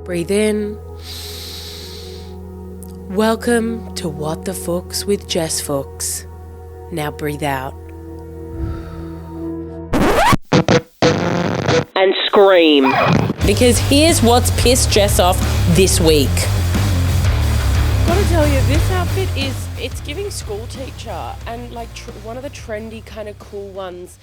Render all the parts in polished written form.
Breathe in. Welcome to What the Fuchs with Jess Fuchs. Now breathe out. And scream. Because here's what's pissed Jess off this week. Gotta tell you, this outfit it's giving school teacher and like one of the trendy kind of cool ones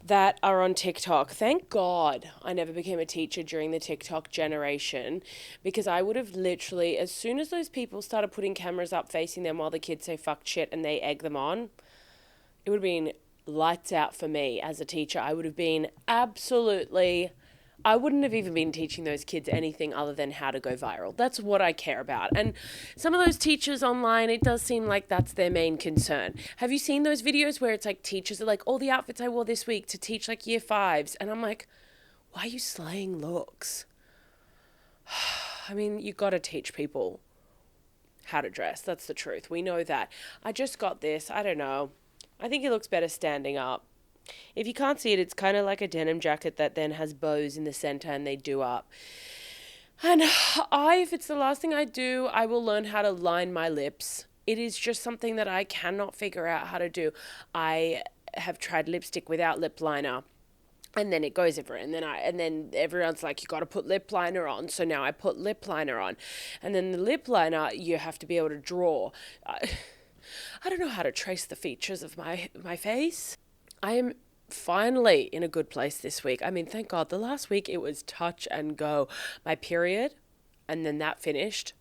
that are on TikTok. Thank God I never became a teacher during the TikTok generation, because I would have literally, as soon as those people started putting cameras up facing them while the kids say fuck shit and they egg them on, it would have been lights out for me as a teacher. I would have been I wouldn't have even been teaching those kids anything other than how to go viral. That's what I care about. And some of those teachers online, it does seem like that's their main concern. Have you seen those videos where it's like teachers are like, all the outfits I wore this week to teach like year fives? And I'm like, why are you slaying looks? I mean, you got to teach people how to dress. That's the truth. We know that. I just got this. I don't know. I think it looks better standing up. If you can't see it, it's kind of like a denim jacket that then has bows in the center and they do up. And if it's the last thing I do, I will learn how to line my lips. It is just something that I cannot figure out how to do. I have tried lipstick without lip liner, and then it goes everywhere. And then everyone's like, you got to put lip liner on. So now I put lip liner on. And then the lip liner, you have to be able to draw. I don't know how to trace the features of my face. I am finally in a good place this week. I mean, thank God. The last week it was touch and go. My period, and then that finished.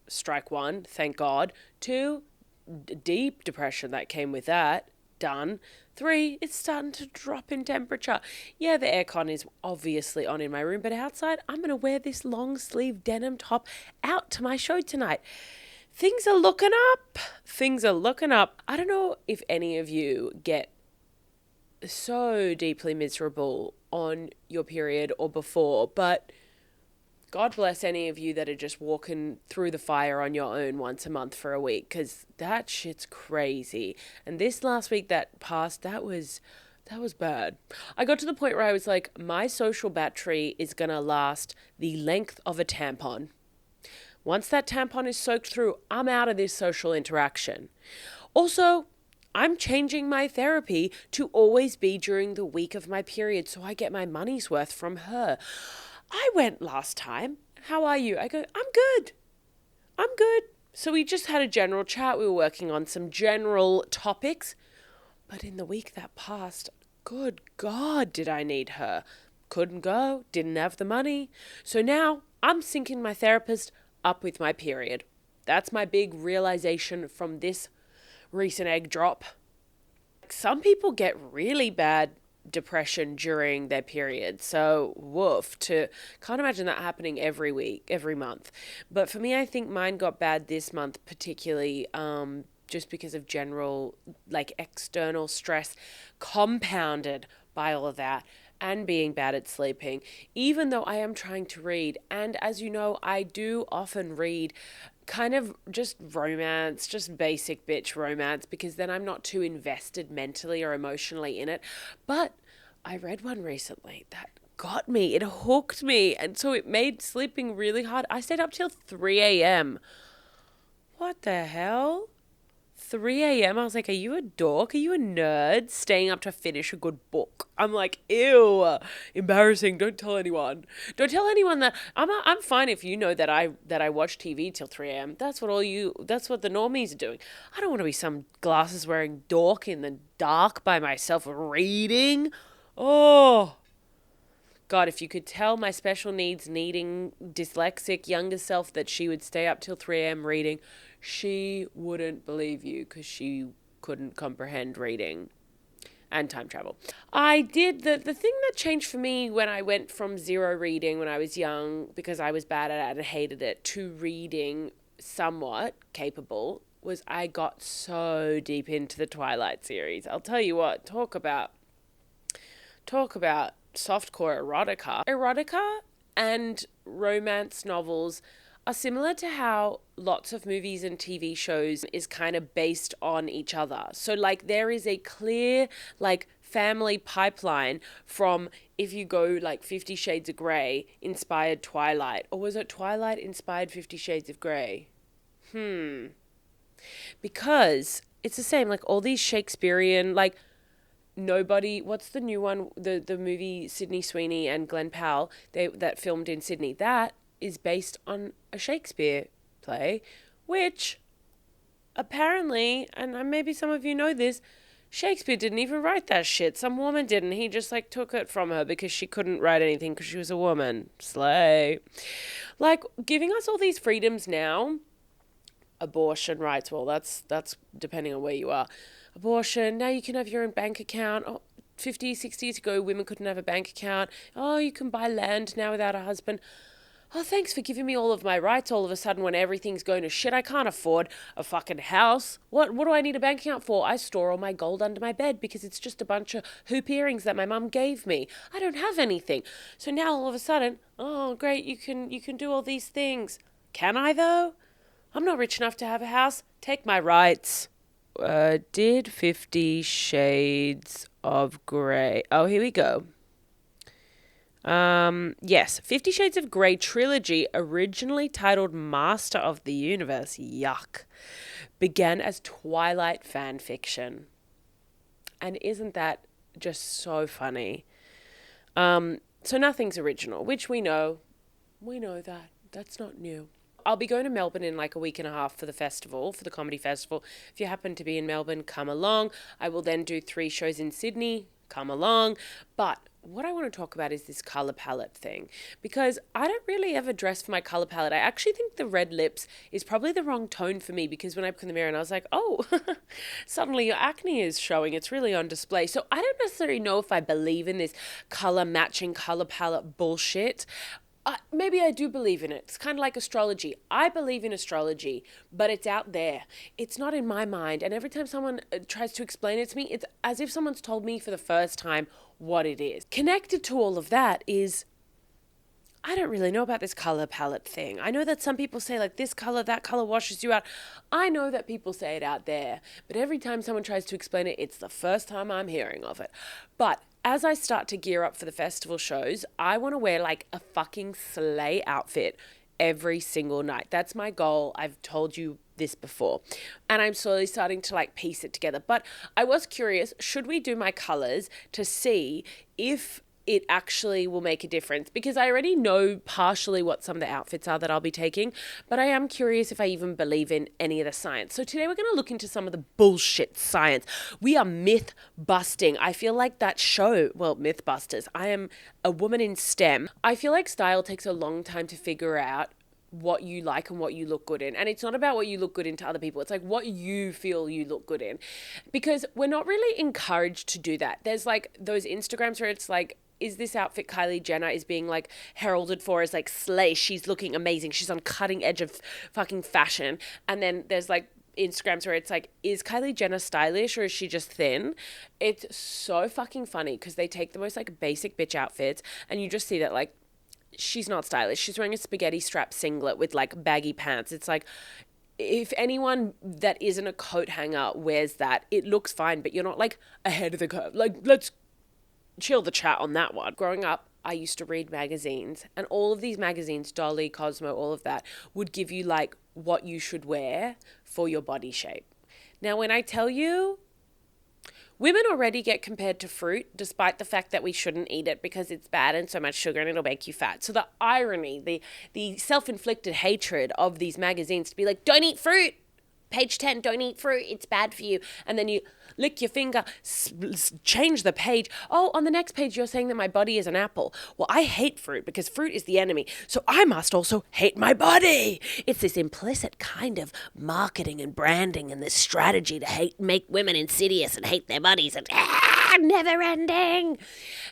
Strike one, thank God. 2, deep depression that came with that. Done. 3, it's starting to drop in temperature. Yeah, the aircon is obviously on in my room, but outside I'm going to wear this long sleeve denim top out to my show tonight. Things are looking up. I don't know if any of you get so deeply miserable on your period or before, but God bless any of you that are just walking through the fire on your own once a month for a week, because that shit's crazy. And this last week that passed, that was bad. I got to the point where I was like, my social battery is gonna last the length of a tampon. Once that tampon is soaked through, I'm out of this social interaction. Also, I'm changing my therapy to always be during the week of my period so I get my money's worth from her. I went last time. How are you? I go, I'm good. So we just had a general chat. We were working on some general topics. But in the week that passed, good God, did I need her. Couldn't go, didn't have the money. So now I'm syncing my therapist up with my period. That's my big realization from this recent egg drop. Some people get really bad depression during their period, so woof, can't imagine that happening every week, every month. But for me, I think mine got bad this month particularly, just because of general like external stress compounded by all of that, and being bad at sleeping, even though I am trying to read. And as you know, I do often read kind of just romance, just basic bitch romance, because then I'm not too invested mentally or emotionally in it. But I read one recently that got me, it hooked me, and so it made sleeping really hard. I stayed up till 3 a.m. What the hell? 3 a.m. I was like, are you a dork? Are you a nerd staying up to finish a good book? I'm like, ew, embarrassing. Don't tell anyone. Don't tell anyone that I'm fine if you know that I watch TV till 3 a.m. That's what the normies are doing. I don't want to be some glasses wearing dork in the dark by myself reading. Oh, God, if you could tell my special needing dyslexic younger self that she would stay up till 3 a.m. reading, she wouldn't believe you, because she couldn't comprehend reading and time travel. I did the thing that changed for me when I went from zero reading when I was young, because I was bad at it and hated it, to reading somewhat capable, was I got so deep into the Twilight series. I'll tell you what, talk about softcore erotica. Erotica and romance novels are similar to how lots of movies and TV shows is kind of based on each other. So like there is a clear like family pipeline from, if you go like 50 Shades of Grey inspired Twilight, or was it Twilight inspired 50 Shades of Grey? Because it's the same, like all these Shakespearean, like nobody, what's the new one, the movie Sydney Sweeney and Glenn Powell, that filmed in Sydney, that is based on a Shakespeare play, which apparently, and maybe some of you know this, Shakespeare didn't even write that shit. Some woman did, and he just like took it from her because she couldn't write anything because she was a woman. Slay. Like giving us all these freedoms now. Abortion rights, well, that's depending on where you are. Abortion, now you can have your own bank account. Oh, 50, 60 years ago, women couldn't have a bank account. Oh, you can buy land now without a husband. Oh, thanks for giving me all of my rights all of a sudden when everything's going to shit. I can't afford a fucking house. What do I need a bank account for? I store all my gold under my bed because it's just a bunch of hoop earrings that my mum gave me. I don't have anything. So now all of a sudden, oh, great, you can do all these things. Can I, though? I'm not rich enough to have a house. Take my rights. Did 50 Shades of Grey... Oh, here we go. Yes, 50 Shades of Grey trilogy, originally titled Master of the Universe, yuck, began as Twilight fan fiction. And isn't that just so funny? So nothing's original, which we know. We know that. That's not new. I'll be going to Melbourne in like a week and a half for the festival, for the comedy festival. If you happen to be in Melbourne, come along. I will then do 3 shows in Sydney. Come along. But what I want to talk about is this colour palette thing, because I don't really ever dress for my colour palette. I actually think the red lips is probably the wrong tone for me, because when I look in the mirror and I was like, oh, suddenly your acne is showing. It's really on display. So I don't necessarily know if I believe in this colour matching, colour palette bullshit. Maybe I do believe in it. It's kind of like astrology. I believe in astrology, but it's out there. It's not in my mind. And every time someone tries to explain it to me, it's as if someone's told me for the first time what it is. Connected to all of that is, I don't really know about this color palette thing. I know that some people say like this color, that color washes you out. I know that people say it out there, but every time someone tries to explain it, it's the first time I'm hearing of it. But as I start to gear up for the festival shows, I want to wear like a fucking slay outfit every single night. That's my goal. I've told you this before. And I'm slowly starting to like piece it together. But I was curious, should we do my colors to see if it actually will make a difference? Because I already know partially what some of the outfits are that I'll be taking, but I am curious if I even believe in any of the science. So today we're going to look into some of the bullshit science. We are myth busting. I feel like that show, well, Mythbusters. I am a woman in STEM. I feel like style takes a long time to figure out what you like and what you look good in. And it's not about what you look good in to other people. It's like what you feel you look good in. Because we're not really encouraged to do that. There's like those Instagrams where it's like, is this outfit Kylie Jenner is being like heralded for as like slay, she's looking amazing, she's on cutting edge of fucking fashion. And then there's like Instagrams where it's like, is Kylie Jenner stylish or is she just thin? It's so fucking funny because they take the most like basic bitch outfits and you just see that like she's not stylish. She's wearing a spaghetti strap singlet with like baggy pants. It's like, if anyone that isn't a coat hanger wears that, it looks fine, but you're not like ahead of the curve. Like, let's chill the chat on that one. Growing up, I used to read magazines, and all of these magazines, Dolly, Cosmo, all of that, would give you like what you should wear for your body shape. Now, when I tell you, women already get compared to fruit, despite the fact that we shouldn't eat it because it's bad and so much sugar and it'll make you fat. So the irony, the self-inflicted hatred of these magazines to be like, don't eat fruit. Page 10, don't eat fruit, it's bad for you. And then you lick your finger, change the page. Oh, on the next page, you're saying that my body is an apple. Well, I hate fruit because fruit is the enemy. So I must also hate my body. It's this implicit kind of marketing and branding and this strategy to make women insidious and hate their bodies and never ending.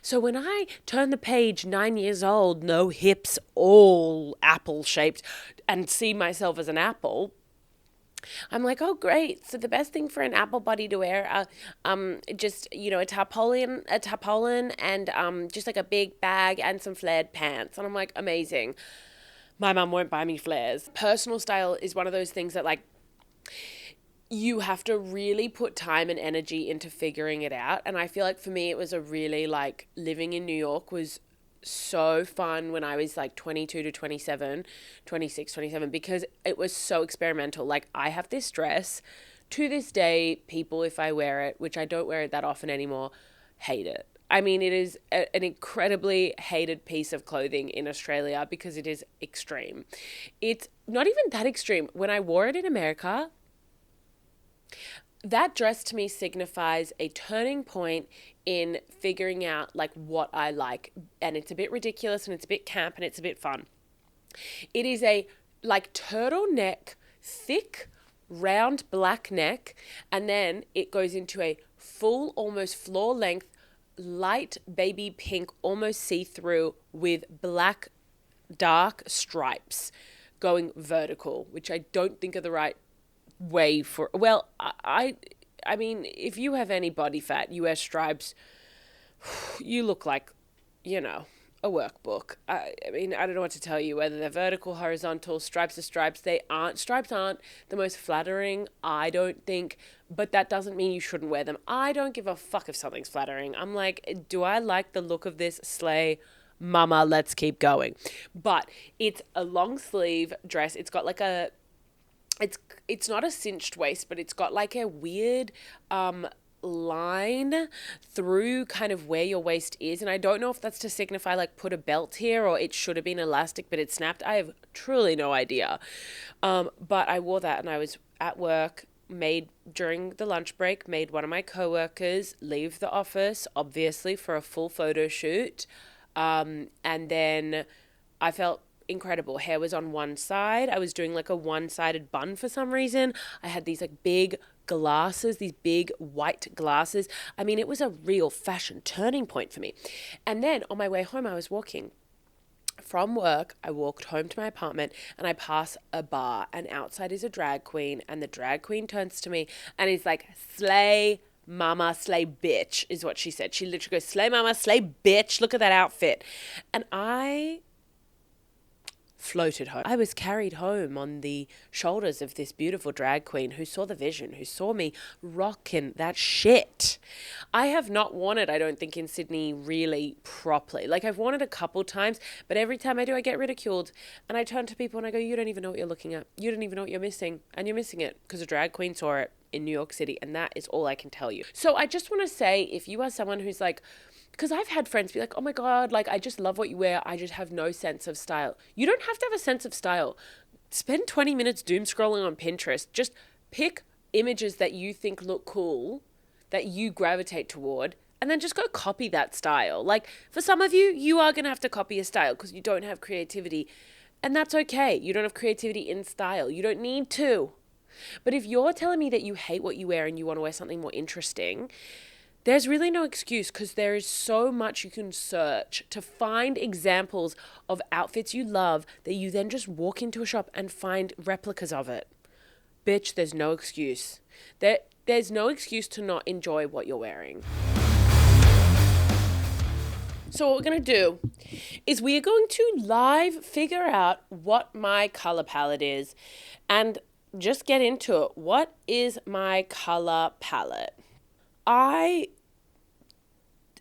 So when I turn the page, 9 years old, no hips, all apple shaped, and see myself as an apple, I'm like, oh, great. So the best thing for an apple body to wear, just, a tarpaulin and just like a big bag and some flared pants. And I'm like, amazing. My mum won't buy me flares. Personal style is one of those things that like, you have to really put time and energy into figuring it out. And I feel like for me, it was a really like living in New York was so fun when I was like 22 to 27, 26, 27, because it was so experimental. Like I have this dress to this day, people, if I wear it, which I don't wear it that often anymore, hate it. I mean, it is an incredibly hated piece of clothing in Australia because it is extreme. It's not even that extreme. When I wore it in America, that dress to me signifies a turning point in figuring out like what I like. And it's a bit ridiculous and it's a bit camp and it's a bit fun. It is a like turtleneck, thick, round black neck. And then it goes into a full, almost floor length, light baby pink, almost see-through with black, dark stripes going vertical, which I don't think are the right way for, well, I mean, if you have any body fat, you wear stripes, you look like, you know, a workbook. I mean, I don't know what to tell you, whether they're vertical, horizontal, stripes are stripes. Stripes aren't the most flattering, I don't think, but that doesn't mean you shouldn't wear them. I don't give a fuck if something's flattering. I'm like, do I like the look of this? Slay. Mama, let's keep going. But it's a long sleeve dress. It's got like it's not a cinched waist, but it's got like a weird line through kind of where your waist is. And I don't know if that's to signify like put a belt here or it should have been elastic, but it snapped. I have truly no idea. But I wore that and I was at work, during the lunch break, made one of my coworkers leave the office, obviously for a full photo shoot. And then I felt incredible. Hair was on one side. I was doing like a one-sided bun for some reason. I had these like big glasses, these big white glasses. I mean, it was a real fashion turning point for me. And then on my way home, I was walking from work. I walked home to my apartment and I pass a bar and outside is a drag queen and the drag queen turns to me and is like, slay mama, slay bitch is what she said. She literally goes, slay mama, slay bitch. Look at that outfit. And I floated home. I was carried home on the shoulders of this beautiful drag queen who saw the vision, who saw me rocking that shit. I have not worn it, I don't think, in Sydney really properly. Like I've worn it a couple times, but every time I do, I get ridiculed. And I turn to people and I go, you don't even know what you're looking at. You don't even know what you're missing. And you're missing it because a drag queen saw it in New York City. And that is all I can tell you. So I just want to say, if you are someone who's like, because I've had friends be like, oh my God, like I just love what you wear. I just have no sense of style. You don't have to have a sense of style. Spend 20 minutes doom scrolling on Pinterest. Just pick images that you think look cool, that you gravitate toward, and then just go copy that style. Like for some of you, you are going to have to copy a style because you don't have creativity. And that's okay. You don't have creativity in style. You don't need to. But if you're telling me that you hate what you wear and you want to wear something more interesting, there's really no excuse because there is so much you can search to find examples of outfits you love that you then just walk into a shop and find replicas of it. Bitch, there's no excuse. There's no excuse to not enjoy what you're wearing. So what we're going to do is we are going to live figure out what my color palette is and just get into it. What is my color palette? I,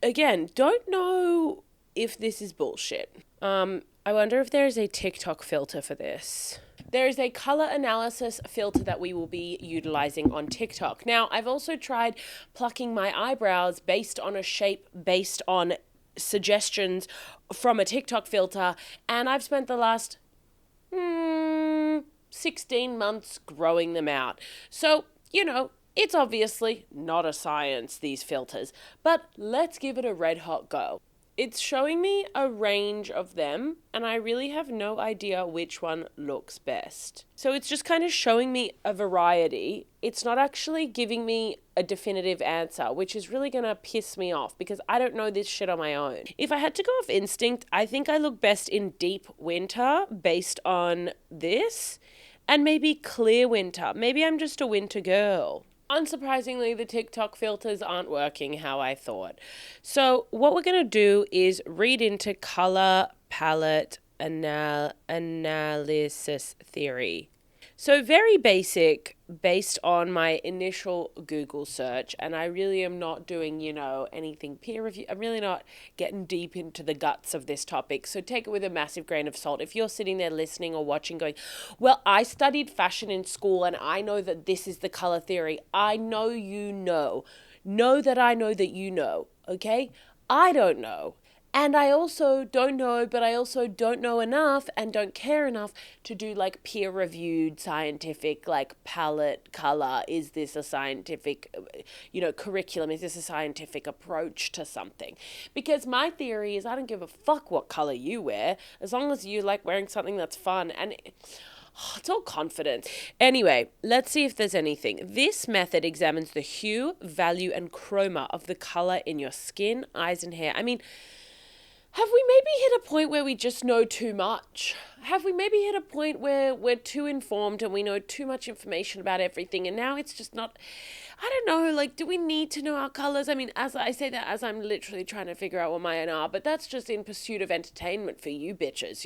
again, don't know if this is bullshit. I wonder if there is a TikTok filter for this. There is a color analysis filter that we will be utilizing on TikTok. Now, I've also tried plucking my eyebrows based on a shape, based on suggestions from a TikTok filter, and I've spent the last 16 months growing them out. So, you know, it's obviously not a science, these filters, but let's give it a red hot go. It's showing me a range of them, and I really have no idea which one looks best. So it's just kind of showing me a variety. It's not actually giving me a definitive answer, which is really going to piss me off because I don't know this shit on my own. If I had to go off instinct, I think I look best in deep winter based on this, and maybe clear winter. Maybe I'm just a winter girl. Unsurprisingly, the TikTok filters aren't working how I thought. So what we're going to do is read into color palette analysis theory. So very basic based on my initial Google search, and I really am not doing, anything peer review. I'm really not getting deep into the guts of this topic. So take it with a massive grain of salt. If you're sitting there listening or watching going, well, I studied fashion in school and I know that this is the color theory. I know you know. Know that I know that you know, okay? I don't know. And I also don't know, but I also don't know enough and don't care enough to do like peer-reviewed scientific like palette color. Is this a scientific, curriculum? Is this a scientific approach to something? Because my theory is I don't give a fuck what color you wear as long as you like wearing something that's fun. And it's all confidence. Anyway, let's see if there's anything. This method examines the hue, value, and chroma of the color in your skin, eyes, and hair. I mean, have we maybe hit a point where we just know too much? Have we maybe hit a point where we're too informed and we know too much information about everything and now it's just not, I don't know, like, do we need to know our colors? I mean, as I say that as I'm literally trying to figure out what mine are, but that's just in pursuit of entertainment for you bitches,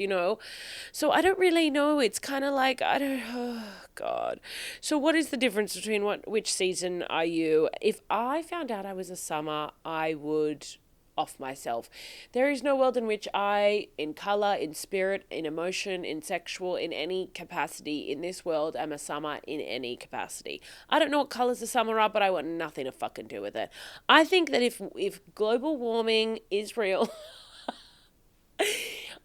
So I don't really know. It's kind of like, oh God. So what is the difference between which season are you? If I found out I was a summer, I would off myself. There is no world in which I, in color, in spirit, in emotion, in sexual, in any capacity in this world, am a summer in any capacity. I don't know what colors the summer are, but I want nothing to fucking do with it. I think that if global warming is real,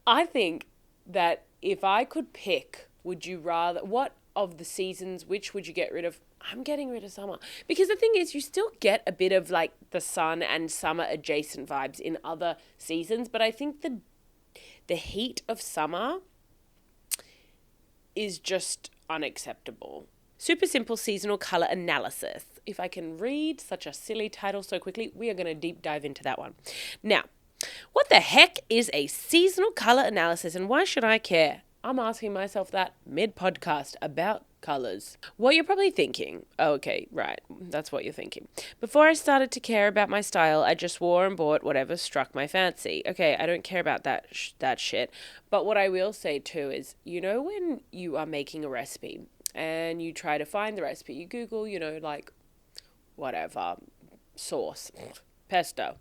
I think that if I could pick, would you rather, what of the seasons, which would you get rid of? I'm getting rid of summer. Because the thing is, you still get a bit of like the sun and summer adjacent vibes in other seasons, but I think the heat of summer is just unacceptable. Super simple seasonal color analysis. If I can read such a silly title so quickly, we are going to deep dive into that one. Now, what the heck is a seasonal color analysis and why should I care? I'm asking myself that mid-podcast about colors. What you're probably thinking, okay, right, that's what you're thinking. Before I started to care about my style, I just wore and bought whatever struck my fancy. Okay, I don't care about that shit. But what I will say too is, when you are making a recipe and you try to find the recipe, you Google, like whatever, sauce, pesto.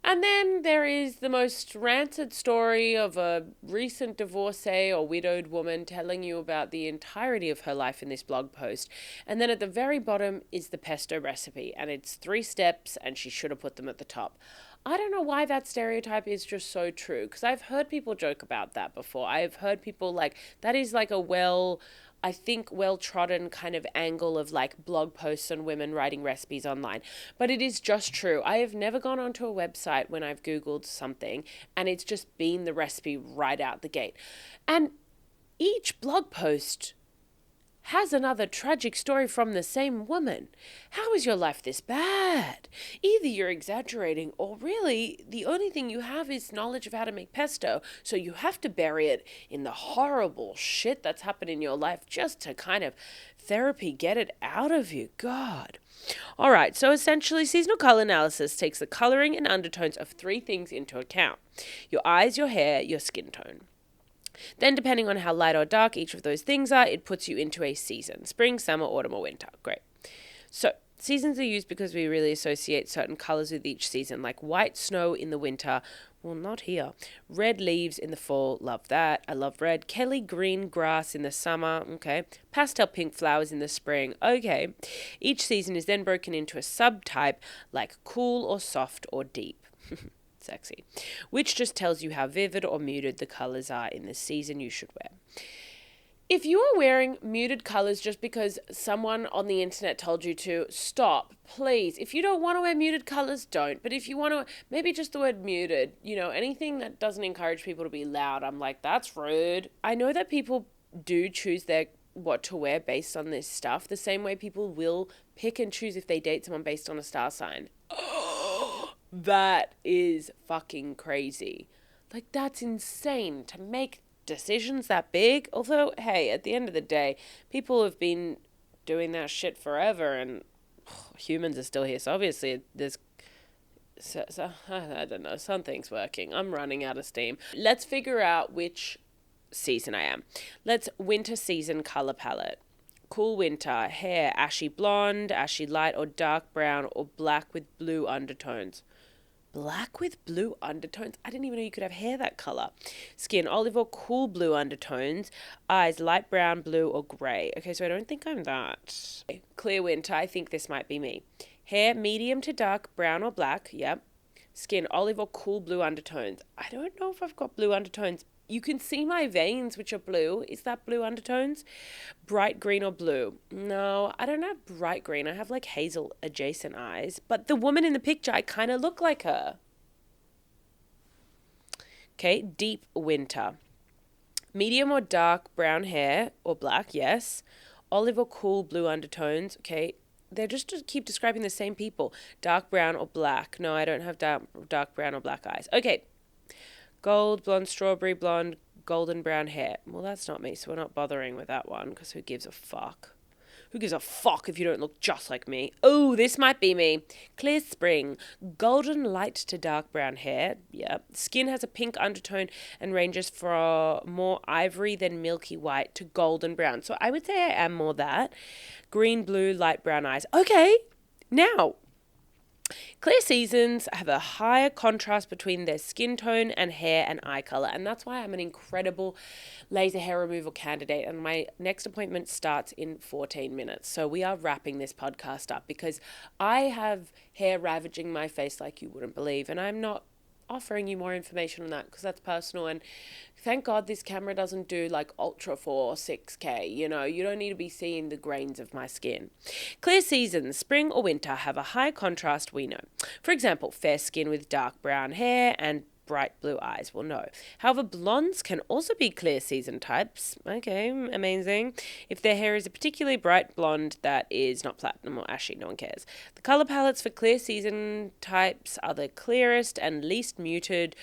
And then there is the most rancid story of a recent divorcee or widowed woman telling you about the entirety of her life in this blog post. And then at the very bottom is the pesto recipe. And it's 3 steps and she should have put them at the top. I don't know why that stereotype is just so true. Because I've heard people joke about that before. I've heard people that is like a well-trodden kind of angle of like blog posts on women writing recipes online. But it is just true. I have never gone onto a website when I've Googled something and it's just been the recipe right out the gate. And each blog post has another tragic story from the same woman. How is your life this bad? Either you're exaggerating or really the only thing you have is knowledge of how to make pesto, so you have to bury it in the horrible shit that's happened in your life just to kind of therapy get it out of you. God. All right, so essentially seasonal color analysis takes the coloring and undertones of 3 things into account: your eyes, your hair, your skin tone. Then, depending on how light or dark each of those things are, it puts you into a season: spring, summer, autumn, or winter. Great. So, seasons are used because we really associate certain colors with each season, like white snow in the winter. Well, not here. Red leaves in the fall. Love that. I love red. Kelly green grass in the summer. Okay. Pastel pink flowers in the spring. Okay. Each season is then broken into a subtype, like cool or soft or deep. Sexy, which just tells you how vivid or muted the colors are in the season you should wear. If you are wearing muted colors just because someone on the internet told you to, stop, please. If you don't want to wear muted colors, don't. But if you want to, maybe just the word muted, anything that doesn't encourage people to be loud, I'm like, that's rude. I know that people do choose what to wear based on this stuff, the same way people will pick and choose if they date someone based on a star sign. That is fucking crazy. Like, that's insane to make decisions that big. Although, hey, at the end of the day, people have been doing that shit forever and humans are still here. So obviously there's, I don't know, something's working. I'm running out of steam. Let's figure out which season I am. Let's winter season color palette. cool winter. Hair, ashy blonde, ashy light or dark brown or black with blue undertones. Black with blue undertones? I didn't even know you could have hair that color. Skin, olive or cool blue undertones. Eyes, light brown, blue or grey. Okay, so I don't think I'm that. Clear winter, I think this might be me. Hair, medium to dark brown or black. Yep. Skin, olive or cool blue undertones. I don't know if I've got blue undertones. You can see my veins, which are blue. Is that blue undertones? Bright green or blue? No, I don't have bright green. I have like hazel adjacent eyes. But the woman in the picture, I kind of look like her. Okay, deep winter. Medium or dark brown hair or black, yes. Olive or cool blue undertones. Okay, they're just to keep describing the same people. Dark brown or black. No, I don't have dark brown or black eyes. Okay. Gold, blonde, strawberry blonde, golden brown hair. Well, that's not me, so we're not bothering with that one, because who gives a fuck? Who gives a fuck if you don't look just like me? Oh, this might be me. Clear spring. Golden light to dark brown hair. Yeah. Skin has a pink undertone and ranges from more ivory than milky white to golden brown. So I would say I am more that. Green, blue, light brown eyes. Okay. Now, clear seasons have a higher contrast between their skin tone and hair and eye color, and that's why I'm an incredible laser hair removal candidate, and my next appointment starts in 14 minutes. So we are wrapping this podcast up because I have hair ravaging my face like you wouldn't believe, and I'm not offering you more information on that because that's personal, and thank God this camera doesn't do like ultra 4 or 6K. You don't need to be seeing the grains of my skin. Clear seasons, spring or winter, have a high contrast, we know. For example, fair skin with dark brown hair and bright blue eyes. Well, no. However, blondes can also be clear season types. Okay, amazing. If their hair is a particularly bright blonde that is not platinum or ashy, no one cares. The color palettes for clear season types are the clearest and least muted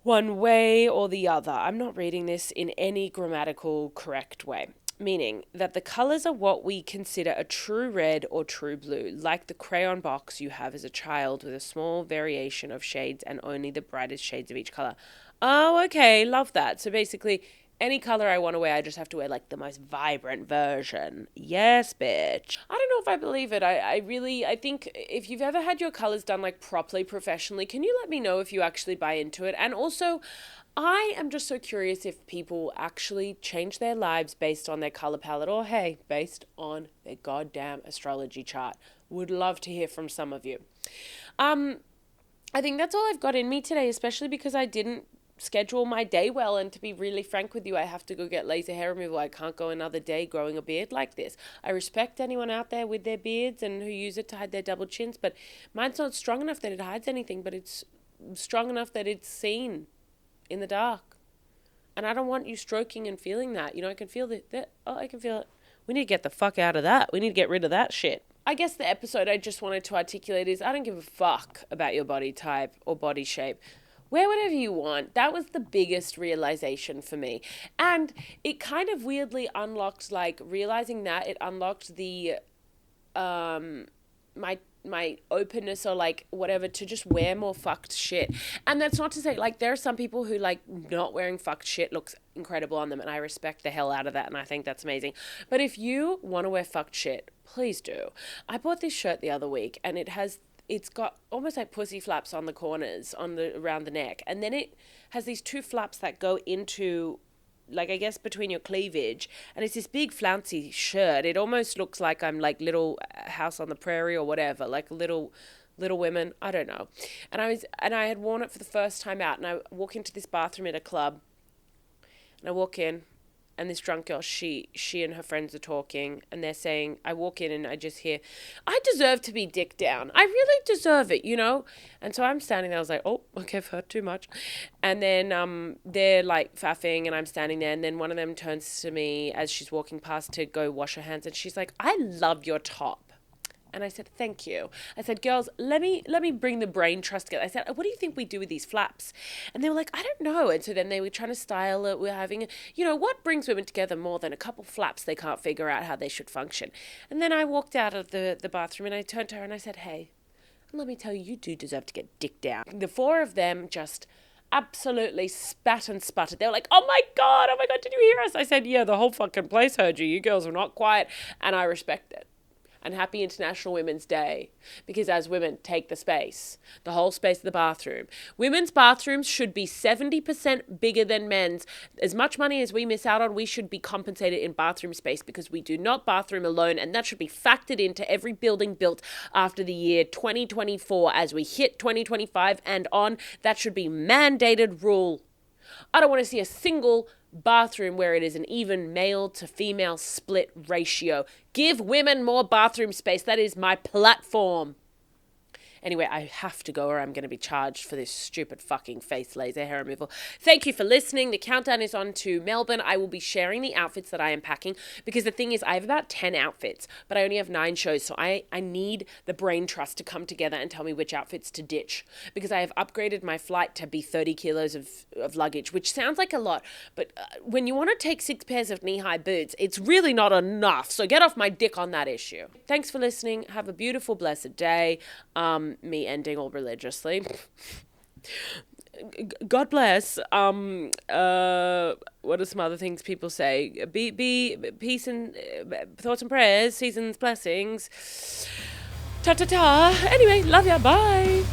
one way or the other. I'm not reading this in any grammatical correct way. Meaning that the colors are what we consider a true red or true blue, like the crayon box you have as a child with a small variation of shades and only the brightest shades of each color. Oh, okay, love that. So basically, any color I want to wear, I just have to wear like the most vibrant version. Yes, bitch. I don't know if I believe it. I think if you've ever had your colors done like properly professionally, can you let me know if you actually buy into it? And also, I am just so curious if people actually change their lives based on their color palette or, hey, based on their goddamn astrology chart. Would love to hear from some of you. I think that's all I've got in me today, especially because I didn't schedule my day well. And to be really frank with you, I have to go get laser hair removal. I can't go another day growing a beard like this. I respect anyone out there with their beards and who use it to hide their double chins, but mine's not strong enough that it hides anything, but it's strong enough that it's seen in the dark. And I don't want you stroking and feeling that. I can feel that. Oh, I can feel it. We need to get the fuck out of that. We need to get rid of that shit. I guess the episode I just wanted to articulate is I don't give a fuck about your body type or body shape. Wear whatever you want. That was the biggest realization for me. And it kind of weirdly unlocked, like, realizing that it unlocked the, my openness or like whatever to just wear more fucked shit. And that's not to say, like, there are some people who like not wearing fucked shit looks incredible on them, and I respect the hell out of that, and I think that's amazing. But if you want to wear fucked shit, please do. I bought this shirt the other week, and it's got almost like pussy flaps on the corners around the neck, and then it has these two flaps that go into, like, I guess between your cleavage, and it's this big flouncy shirt. It almost looks like I'm like Little House on the Prairie or whatever, like Little Women, I don't know. And I had worn it for the first time out, and I walk into this bathroom at a club, and I walk in, and this drunk girl, she and her friends are talking, and they're saying, I walk in and I just hear, I deserve to be dick down. I really deserve it, And so I'm standing there, I was like, oh, okay, I've heard too much. And then they're like faffing, and I'm standing there, and then one of them turns to me as she's walking past to go wash her hands, and she's like, I love your top. And I said, thank you. I said, girls, let me bring the brain trust together. I said, what do you think we do with these flaps? And they were like, I don't know. And so then they were trying to style it. We're having, what brings women together more than a couple flaps they can't figure out how they should function? And then I walked out of the bathroom, and I turned to her and I said, hey, let me tell you, you do deserve to get dick down. The four of them just absolutely spat and sputtered. They were like, oh my God, did you hear us? I said, yeah, the whole fucking place heard you. You girls were not quiet. And I respect it. And happy International Women's Day, because as women take the space, the whole space of the bathroom. Women's bathrooms should be 70% bigger than men's. As much money as we miss out on, we should be compensated in bathroom space, because we do not bathroom alone, and that should be factored into every building built after the year 2024. As we hit 2025 and on, that should be mandated rule. I don't want to see a single bathroom where it is an even male to female split ratio. Give women more bathroom space. That is my platform. Anyway, I have to go or I'm going to be charged for this stupid fucking face laser hair removal. Thank you for listening. The countdown is on to Melbourne. I will be sharing the outfits that I am packing, because the thing is, I have about 10 outfits, but I only have 9 shows. So I need the brain trust to come together and tell me which outfits to ditch, because I have upgraded my flight to be 30 kilos of luggage, which sounds like a lot. But when you want to take 6 pairs of knee-high boots, it's really not enough. So get off my dick on that issue. Thanks for listening. Have a beautiful, blessed day. Me ending all religiously. God bless. What are some other things people say? Be peace and thoughts and prayers, seasons, blessings. Ta ta ta. Anyway, love ya. Bye.